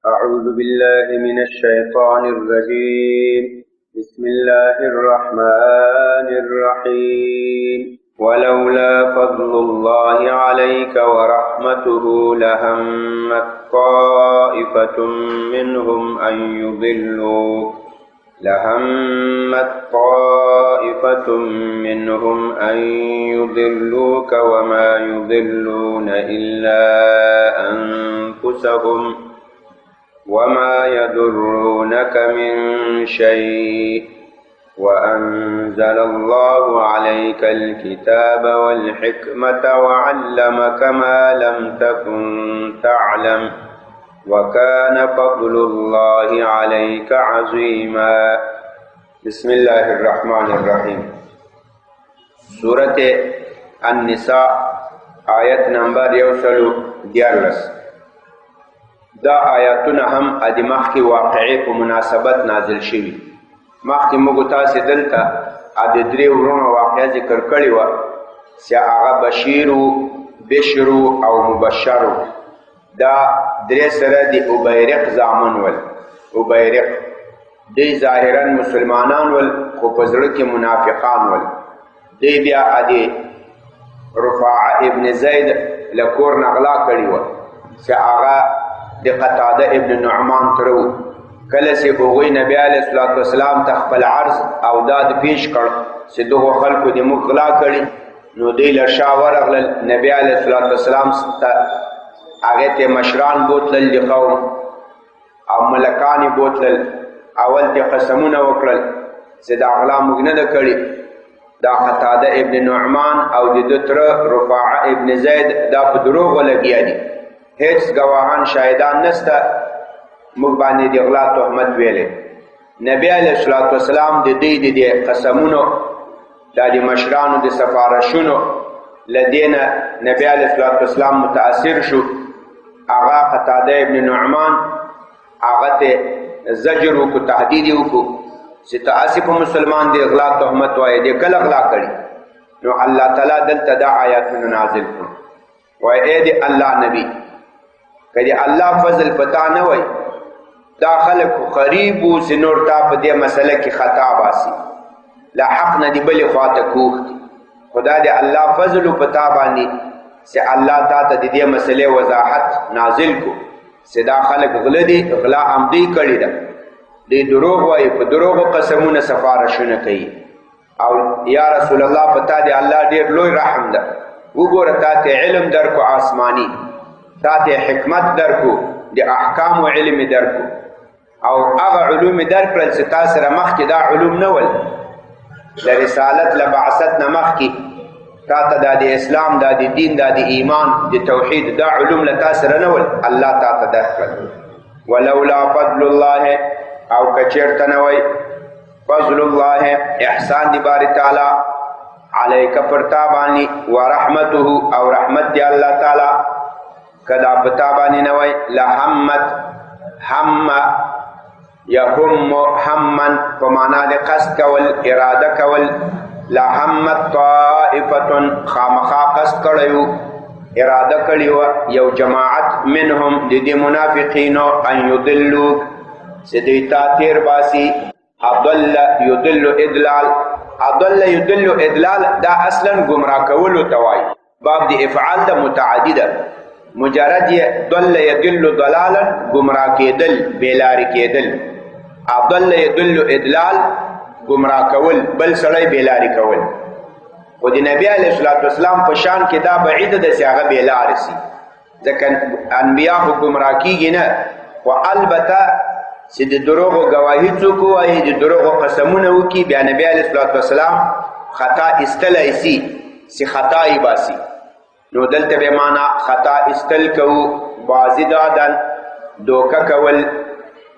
أعوذ بالله من الشيطان الرجيم. بسم الله الرحمن الرحيم. ولولا فضل الله عليك ورحمته لهمت طائفة منهم أن يضلوك وما يضلون إلا أنفسهم وما يضرونك من شيء وأنزل الله عليك الكتاب والحكمة وعلمك ما لم تكن تعلم وكان فضل الله عليك عظيما. بسم الله الرحمن الرحيم. سورة النساء آیت نمبر 111. دا آیاتونه هم ادي مخکې واقعي په مناسبت نازل شوي. مخکې موږ تاسې دلته د درې ورونو واقعه ذکر کړې وه چې هغه بشیر بشر او مبشر. دا درې سره د ابیرق زامن ول. ابیرق دی ظاهرا مسلمانان ول خو په زړه کې منافقان ول. دی بیا ادي رفاعه ابن زید له کور نه غلا کړې وه چې هغه د قتاده ابن نعمان ترو. کله چې هغوی نبی علیه الصلاة والسلام ته خپل عرض او داد پیش کړ چې دغو خلکو د موږ غلا کړي، نو دوی له شا ورغلل. نبی علیه الصلاة والسلام ته هغې ته مشران بوتلل د قوم او ملکان یې بوتلل. اول ته قسمونه وکړل چې دا غلا موږ نه ده کړې، دا قتاده ابن نعمان او د ده تره رفاعه ابن زید دا په دروغو لګیا دي، هیڅ گواهان شاهدان نسته، موږ باندې د غلا تهمت ویلې. نبی علیه الصلاة والسلام د دې د قسمونو دا د مشرانو د سفارشونو له دې نه نبی علیه الصلاة والسلام متاثر شو. هغه قتاده ابن نعمان هغه ته زجر وکړو، تهدید یې وکړو چې تاسې په مسلمان د غلا تهمت وایې، د کله غلا کړي؟ نو الله تعالی دلته دا آیاتونه نازل کړو. وایي ای د الله نبی، که د الله فضل پتا نه وای دا خلق قریب و چې نور تا په دې مسله کې خطا باسي، لا حق نه دی بلې خواته کوښ دي. خدا د الله فضل و پتا باندې چې الله تا ته د دې مسلې وضاحت نازل کو چې دا خلق غله دي، غلا عمدي کړې ده، دوی دروغ وایي، په دروغو قسمونه سفارشونه کوي. او یا رسول الله پتا دی الله ډېر لوی رحم ده، وګوره تا ته علم درکو آسمانی، تا ته حکمت درکو، د احکام و علم درکو، او هغه علوم درکړل چې تا سره مخکې دا علوم نه ول. د رسالت له بعثت نه مخکې تا ته دا د اسلام، دا د دین، دا د ایمان، د توحید دا علوم له تا سره نه ول، الله تا ته درکړل. ولولا فضل الله، او که چېرته نه وی فضل الله احسان دی باری تعالی علیک پر تا باندې، ورحمته او رحمت دی الله تعالی کدا پتا باندې نه وای لهمت هم یهم همن په معنا د قصد کول، اراده کول. لهمت طائفه خامخا قصد کړیو، اراده کړیو یو جماعت منهم د دې منافقینو ان یضلوک چې دوی تا تیر باسي. اضل یضل ادلال، اضل یضل ادلال دا اصلا گمراه کولو ته وایي. باب د افعال د متعدده، مجرد یې ضل یضل ضلالا گمراه کېدل، بیلاری کېدل. اضل یضل ادلال گمراه کول، بل سړی بیلاری کول. خو د نبی علیه الصلاة والسلام په شان کې دا بعیده ده چې هغه بیلاره سي، ځکه انبیا خو گمراه کېږي نه. خو البته چې د دروغو ګواهي څوک وایي، د دروغو قسمونه وکړي، بیا نبی علیه الصلاة والسلام خطا ایستلی سي چې خطا یې باسي. نو دلته به معنا خطا استل کو، بازی دادن، دوکه کول،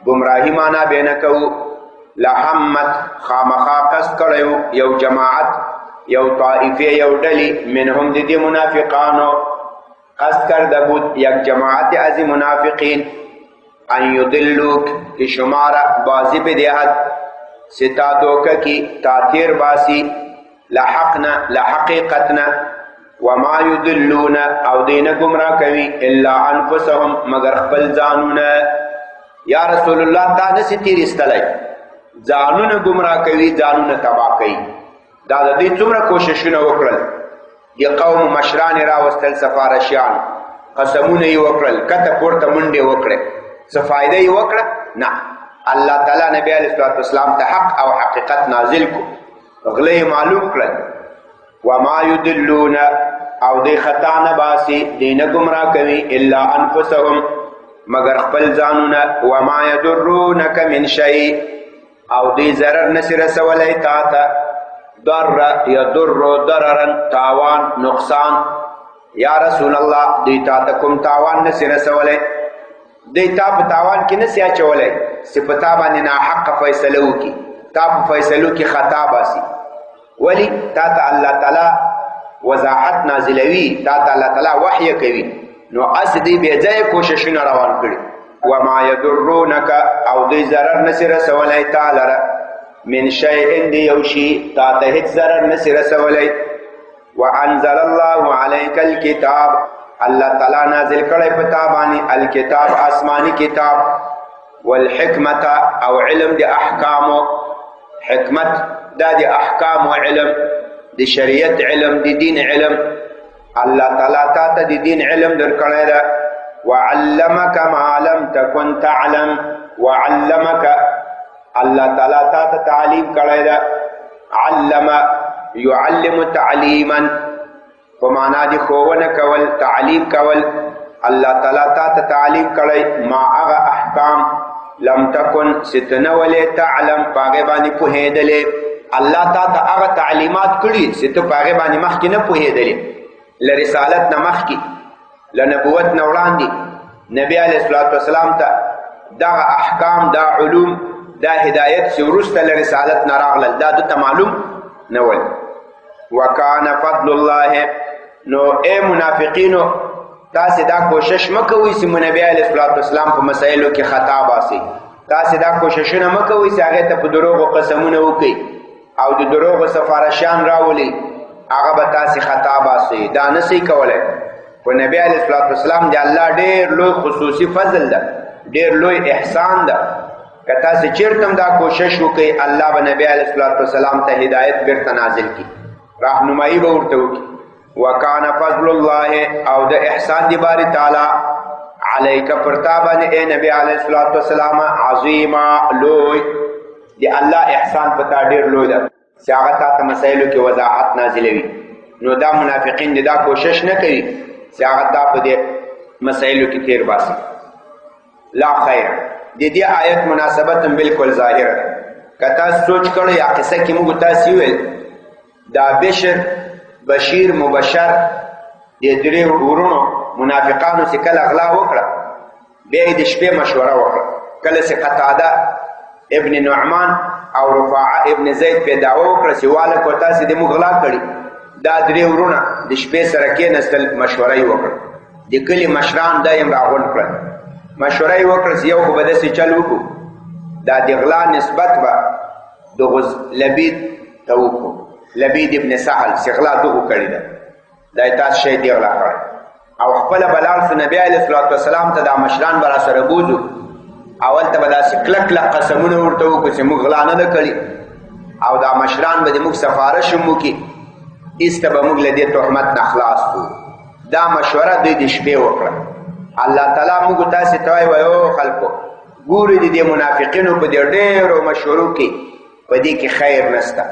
گمراهی معنا به نه کو. لحمت خامخا قصد کړیو یو جماعت، یو طائفه، یو ډلې منهم د دې منافقانو قصد کرده بود یک جماعت از منافقین ان یضلوک که شمارا بازی بدهد ستا دوکه کی تاثیر باسی لحقیقتنا وما یضلون او دین گمراه کوي الا انفسهم مگر خپل ځانونه. یا رسول الله تا نسی تیر استلی ځانونه گمراه کوي ځانونه تباه کوي. دا د دوی څومره کوششونه وکړل، د قوم مشران راوستل سفارشیان، قسمونه یې وکړل، کته پورته منډې وکړې، څه فایده یې وکړه؟ نه. الله تعالی نبی علیه الصلاة والسلام ته حق او حقیقت نازل کو، غله یې معلوم کړل. وما یدلون او دی خطا نه باسي، دی نه گمراه کوي الا انفسهم مگر خپل ځانونه. وما یضرونک من شیء او دی ضرر نسی رسولی تا ته. ضر یضر ضررا تاوان نقصان. یا رسول الله دی تا ته کوم تاوان نسی رسولی، دی تا په تاوان کې نسی اچولی چې په تا باندې ناحق فیصله وکړي، تا په فیصلو کې خطا باسي. ولی تا ته الله تعالی وضاحت نازلوي، تا ته الله تعالی وحی کوي، نو اس دی بې ځایه کوششونه روان کړي. وما یضرونک او دی ضرر نسی رسولی تا لره من شیء دی یو شي تا ته هیڅ ضرر نسی رسولی. وانزل الله علیک الکتاب الله تعالی نازل کړی په تا باندې الکتاب آسمانی کتاب، والحکمت او علم دی احکامو. حکمت دا دی احکام و علم، دی شریعت علم، دی دین علم. الله تعالی تا ته دی دین علم در کړی ده. وعلمک ما لم تکن تعلم، وعلمک الله تعالی تا ته تعلیم کړی ده. علم یعلم تعلیما په معنا دی ښوونه کول، تعلیم کول. الله تعالی تا ته تعلیم کړی ما هغه احکام لم تکن ستنولی تعلم پاغه باندې پوهېدلې. الله تا ته هغه تعلیمات کړي چې ته پاغه باندې مخکې نه پوهېدلې. له رسالت نه مخکې، له نبوت نه وړاندې نبی علیه الصلاة والسلام ته دغه احکام، دا علوم، دا هدایت چې وروسته له رسالت نه راغلل دا دته معلوم نه ول. وکانه فضل الله نو اے منافقینو تاسې دا کوشش مکوئ چې نبی علیه الصلاة والسلام په مسایلو کې خطا باسي. تاسې دا کوششونه مکوئ چې هغې ته په دروغو قسمونه وکړئ او د دروغو سفارشیان راولي، هغه به تاسې خطا باسي. دا نسئ کولی. په نبی علیه الصلاة والسلام د الله ډېر لوی خصوصي فضل ده، ډېر لوی احسان ده. که تاسې چېرته هم دا کوشش وکړئ الله به نبی علیه الصلاة والسلام ته هدایت بیرته نازل کړي، راهنمایي به ورته وکړي. وکانه فضل الله او د احسان دی باری تعالی علیک پرتا باندې اے نبی علیہ الصلوۃ والسلام عظیما لوی. دی الله احسان پتا ډیر لوی ده چې هغه ته مسایلو کې وضاحت نازلوي. نو دا منافقین دا کوشش نه کوي چې هغه په دې مسایلو کې تیر باسي. لا خیر. د دې آیت مناسبت بالکل ظاهره ده. کته سوچ کړئ یا قصه کې موږ تاسو ویل دا بشیر مبشر د درې ورونو منافقانو چې کله غلا وکړه بیا یې د شپې مشوره وکړه. کله چې قتاده ابن نعمان او رفاعه ابن زید په دعوه وکړه چې واله کو تاسې د موږ غلا کړي، دا درې ورونه د شپې سره کېنستل، مشوره یې وکړه. د کلي مشران دا یې راغونډ کړل، مشوره یې وکړه چې یو خو به داسې چل وکړو دا د غلا نسبت به د لبید ته وکړو. لبید ابن سهل چې غلا دغو کړې ده، دا یې تاسو شی دی غلا کړی او خپله به لاړ شو نبي علیه الصلاة والسلام ته دا مشران به راسره بوځو. اول ته به داسې کلک کلک قسمونه ورته وکړو چې موږ غلا نه ده کړې او دا مشران به د موږ سفارش هم وکړي، ایسته به موږ له دې تهمت نه خلاص کړو. دا مشوره دوی د شپې وکړه. الله تعالی موږ تاسې ته وایي وایو خلکو ګورئ د دې منافقینو په دې ډېرو مشورو کې په دې کې خیر نشته.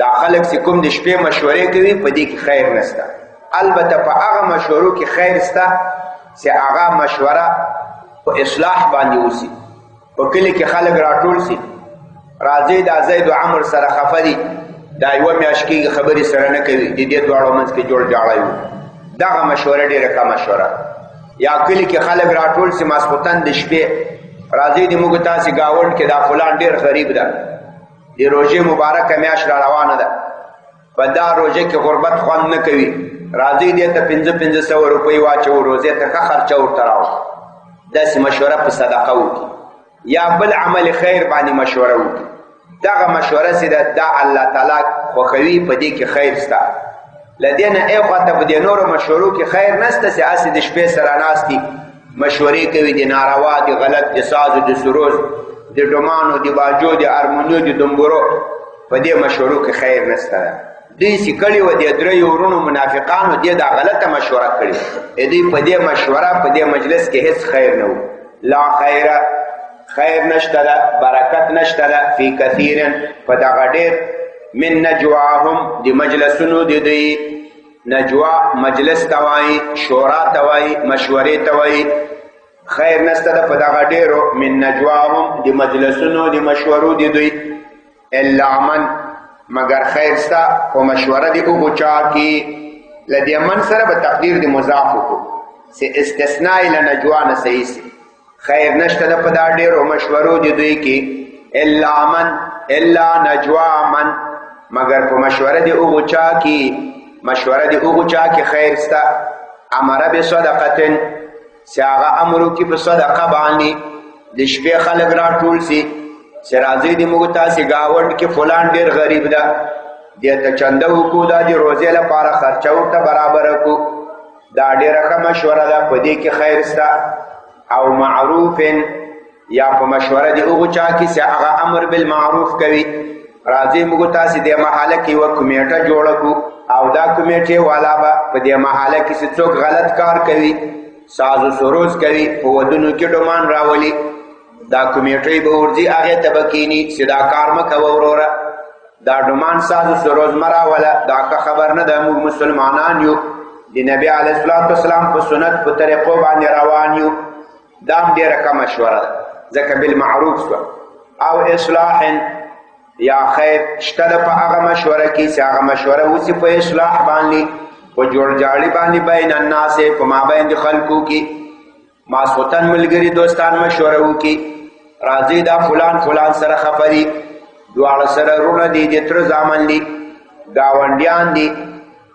دا خلک چې کوم د شپې مشورې کوي په دې کې خیر نشته. البته په هغه مشورو کې خیر شته چې هغه مشوره په اصلاح باندې وشي. په کلي کې خلک راټول شي، راځي دا زید و عمر سره خفه دي، دا یوه میاشت کېږي خبرې سره نه کوي، د دې دواړو منځ کې جوړ جاړی وي. دغه مشوره ډېره ښه مشوره. یا کلي کې خلک راټول شي ماسخوتن د شپې، راځي د موږ تاسې ګاونډ کې دا فلان ډېر غریب ده، د روژې مبارکه میاشت را روانه ده، په دا روژه کې غربت خوند نه کوي، راځي دې ته 500 روپۍ واچو، روزې ته ښه خرچه ورته راوړو. داسې مشوره په صدقه وکړي یا بل عمل خیر باندې مشوره وکړي. دغه مشوره چې ده دا الله تعالی خوښوي، په دې کې خیر شته. له دې نه ای خواته په دې نورو مشورو کې خیر نشته چې هسې د شپې سره ناست دي مشورې کوي د ناروا د غلط د سازو د سروز د ډمانو د باجو د ارمونیو د دمبرو په دې مشورو کې خیر نشته ده. دوی چې کړي وه د دریو ورونو منافقانو دې دا غلطه مشوره کړې دوی په دې مشوره په دې مجلس کې هیڅ خیر نه و. لا خیره خیر نشته ده برکت نشته ده فی کثیر په دغه ډېر من نجواهم د مجلسونو د دوی. نجوا مجلس ته وایي شورا ته وایي مشورې ته وایي. خیر نشته ده په دغه ډېرو من نجواهم د مجلسونو د مشورو د دوی الا من مگر خیر ستا په مشوره د هغو چا کې له دې من سره به تقدیر د مضاف وکړو چې استثناء له نجوا نه صحیح سي. خیر نشته ده په دا ډېرو مشورو د دوی کې الا من الا نجوا من مگر په مشوره د هغو چا کې مشوره د هغو چا کې خیر ستا امره بصدقه چې هغه امر وکړي په صدقه باندې د شپې خلک راټول سي چې راځئ د موږ تاسې ګاونډ کې فلان ډېر غریب ده دې ته چنده وکړو دا د روزې لپاره خرچه ورته برابره کړو. دا ډېره ښه مشوره ده په دې کې خیر سته. او معروف یا په مشوره د هغو چا کې چې هغه امر بالمعروف کوي راځئ موږ تاسې دې محله کې یوه کمیټه جوړه کړو او دا کمیټې والا به په دې محله کې چې څوک غلط کار کوي ساز و سروز کوي په ودونو کې ډمان راولي دا کمیټې به ورځي هغې ته به کښېني چې دا کار مه کوه وروره دا ډمان ساز و سروز مه راوله دا که خبر نه ده موږ مسلمانان یو د نبي علیه السلام په سنت په طریقو باندې روان یو. دا هم ډېره ښه مشوره ده ځکه بالمعروف شوه. او اصلاح یا خیر شته ده په هغه مشوره کې چې هغه مشوره وسي په اصلاح باندې په جوړجاړي باندې بین الناس په مابین د خلکو کې ماسوتن ملګري دوستان مشوره وکړي راځي دا فلان فلان سره خفه دي دواړه سره رونه دي د تره زامن دي ګاونډیان دي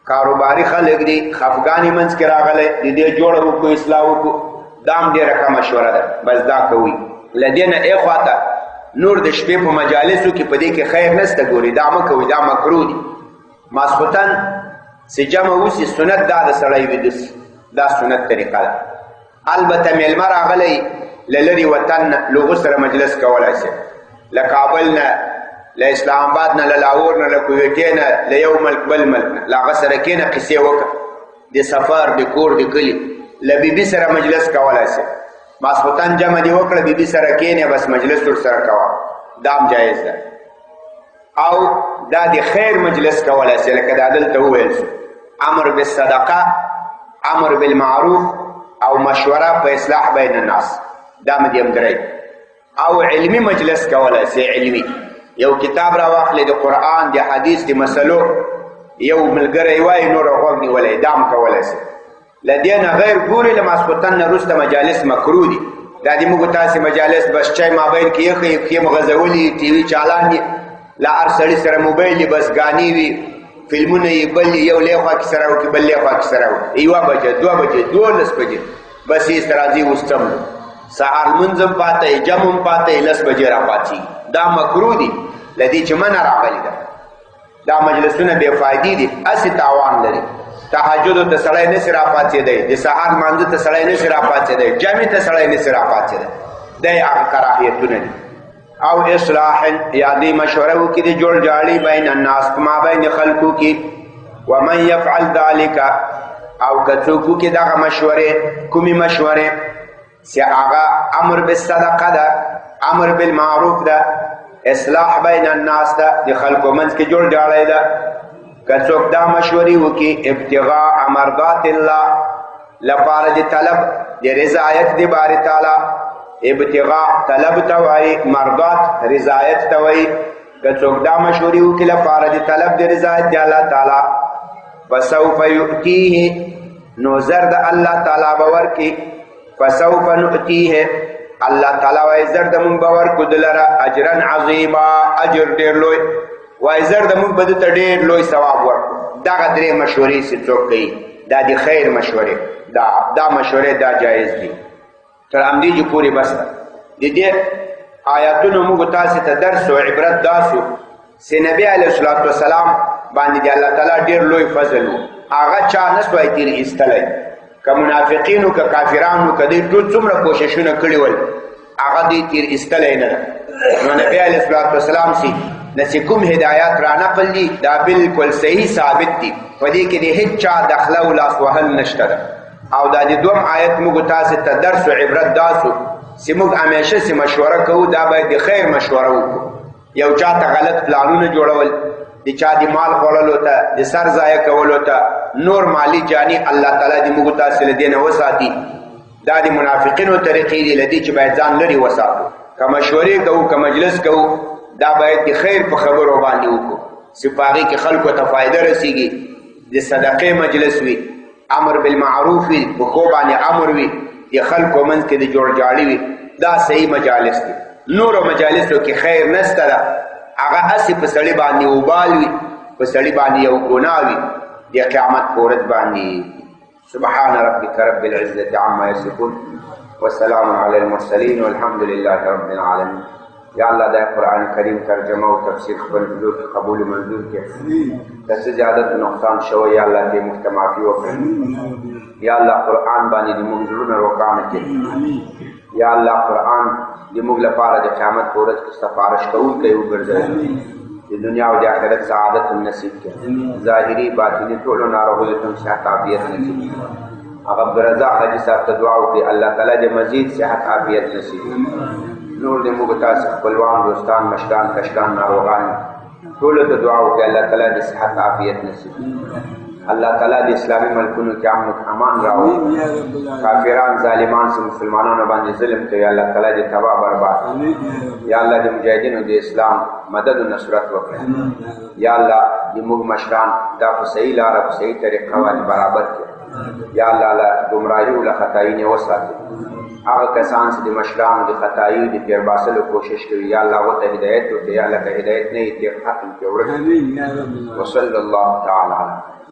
کاروباري خلک دي خفګانې منځ کې راغلی د دې جوړه وکړو اصلاح وکړو. دا هم ډېره ښه مشوره ده بس دا کوي. له دې نه ایخوا ته نور د شپې په مجالسو کې په دې کې خیر نشته ګوري دا مه کوئ دا مکروه دي. ماسخوتن چې جمع وسي سنت دا د سړی ویده سي دا سنت طریقه ده. البته میلمه راغلی له لرې وطن نه له هغو سره مجلس کولی شي له کابل نه له اسلام آباد نه له لاهور نه له کویټې نه له یو ملک بل ملک نه له هغه سره کښېنه قصې وکړه د سفر د کور د کلي له بیبي سره مجلس کولی شي. ماسخوتن جمع دې وکړه بیبي سره کښېنې بس مجلس ورسره کوه دا هم جایز ده. او دا د خیر مجلس کولی شي لکه دا دلته وویل شو امر بالصدقه امر بالمعروف او مشوره په اصلاح بین الناس دا مدیم درې. او علمی مجلس کولی شي علمی یو کتاب را واخلې د قرآن د حدیث د مسلو یو ملګری وایي نور غوږ نیولی دا هم کولی شي. له دې نه غیر ګوري له ماسخوتن نه وروسته مجالس مکروه دي. دا د موږ تاسې مجالس بس چای مابین کې یخې پښې مغځولي ټي وي چالان دي له هر سړي سره موبایل یې بس ګانې وي فلمونه یې بل یو لې خوا کې سره وکړي بل لې خوا کې سره وکړي 1 بجه 2 بجې 12 بجې بس یې راځي وستم سهار لمونځ هم پاته جم هم پاته 10 بجې راپاڅي دا مکروه دي. له دې چې منع راغلې ده دا مجلسونه بې فایدې دي هسې تاوان لري. تهجد ته سړی نشي راپاڅېدی د سهار لمانځه ته سړی نشي راپاڅېدی جمعې ته سړی نشي راپاڅېدی دی هغه کراهیتونه دي. او اصلاح یا دې مشوره وکړي د جوړجاړي بین الناس په مابین خلکو کې. ومن یفعل ذلک او که څوک وکړي دغه مشورې کومې مشورې چې هغه امر بالصدقه ده امر بالمعروف ده اصلاح بین الناس ده د خلکو منځ کې جوړجاړی ده. که څوک دا مشورې وکړي ابتغاء مرضات الله لپاره د طلب د رضایت د باري تعالی ابتغاء طلب ته وایي مرضات رضایت ته وایي. که څوک دا مشورې وکړي لپاره د طلب د رضایت د الله تعالی فسوف یؤتیه نو زر د الله تعالی به ورکړي فسوف نؤتیه الله تعالی وایي زر د مونږ به ورکړو د لره اجرا عظیما اجر ډېر لوی وایي زر د مونږ به د ته ډېر لوی ثواب ورکړو. دغه درې مشورې چې څوک کوي دا د خیر مشورې دا مشورې دا جایز دي. تر همدې جو پورې بس ده. د دې آیاتونو موږ تاسې ته درس او عبرت دا شو چې نبي علیه السلام باندې د الله تعالی ډېر لوی فضل و هغه چا نه سوای تېر ایستلی که منافقینو که کافرانو که دوی ټول څومره کوششونه کړي ول هغه دوی تیر ایستلی نه ده. نو نبی علیه الصلاة والسلام سي نسی کوم هدایات را نقل دي دا بالکل صحیح ثابت دي، په دې کې د هیڅ چا دخله او لاس وهل نشته ده. او دا د دوم آیت موږ تاسو ته درس او عبرت داسو چې موږ همیشه چې مشوره کوو دا باید د خیر مشوره وکړو. یو چا ته غلط پلانونه جوړول، د چا د مال خوړلو ته، د سر ضایع کولو ته، نور مالی جانی الله تعالی دې موږ تاسو له دې نه وساتي. دا د منافقینو طریقې دي له دې چې باید ځان لرې وساتو. که مشورې کوو که مجلس کوو دا باید د خیر په خبرو باندې وکړو چې په هغې کې خلکو ته فایده رسیږي. د صدقې مجلس وي، امر بالمعروف وي، په ښو باندې امر وي، د خلکو منځ کې د جوړجاړي وي، دا صحیح مجالس دي. نورو مجالسو کې خیر نشته ده، هغه هسې په سړي باندې وبال وي، په سړي باندې یو ګناه وي د قیامت په ورځ باندې. سبحان ربك رب العزة عما يصفون والسلام على المرسلين والحمد لله رب العالمين. یا الله دا قرآن کریم ترجمه او تفسیر خپل حضور قبول منظور کړي. داسې زیادت و نقصان شوی یا الله دې موږ ته معافي وکړي. یا الله قرآن باندې دې موږ زړونه روښانه کړي. یا الله قرآن دې موږ لپاره د قیامت په ورځ کې سفارش کوونکی وګرځوي. د دنیا او د آخرت سعادت نصیب کړي. ظاهري باطني ټولو ناروغیو ته صحت عافیت نصیب کړي. هغه عبدالرزاق حاجي صاحب ته دعا وکړي الله تعالی دې مزید صحت عافیت نصیب کړي. نور دې موږ تاسو خپلوان دوستان مشران کشران ناروغان ټولو ته دعا وکړي الله تعالی دې صحت عافیت نصیب کړي. الله تعالی د اسلامي ملکونو کې امن او امان راوړي. کافران ظالمان چې مسلمانانو باندې ظلم کوي الله تعالی دې تباہ برباد کړي. یا الله د مجاهدینو د اسلام مدد او نصرت وکړي. یا الله دې موږ مشران دا په صحیح لاره په صحیح طریقه باندې برابر کړي. یا الله له ګمراهۍ او له خطایي نه وساتي. هغه کسان چې د مشرانو د خطایي د تیر باسلو کوشش کوي یا الله ورته هدایت وکړي. یا الله که هدایت نه وي تیر ختم کړي ورک. وصلی الله تعالی علیه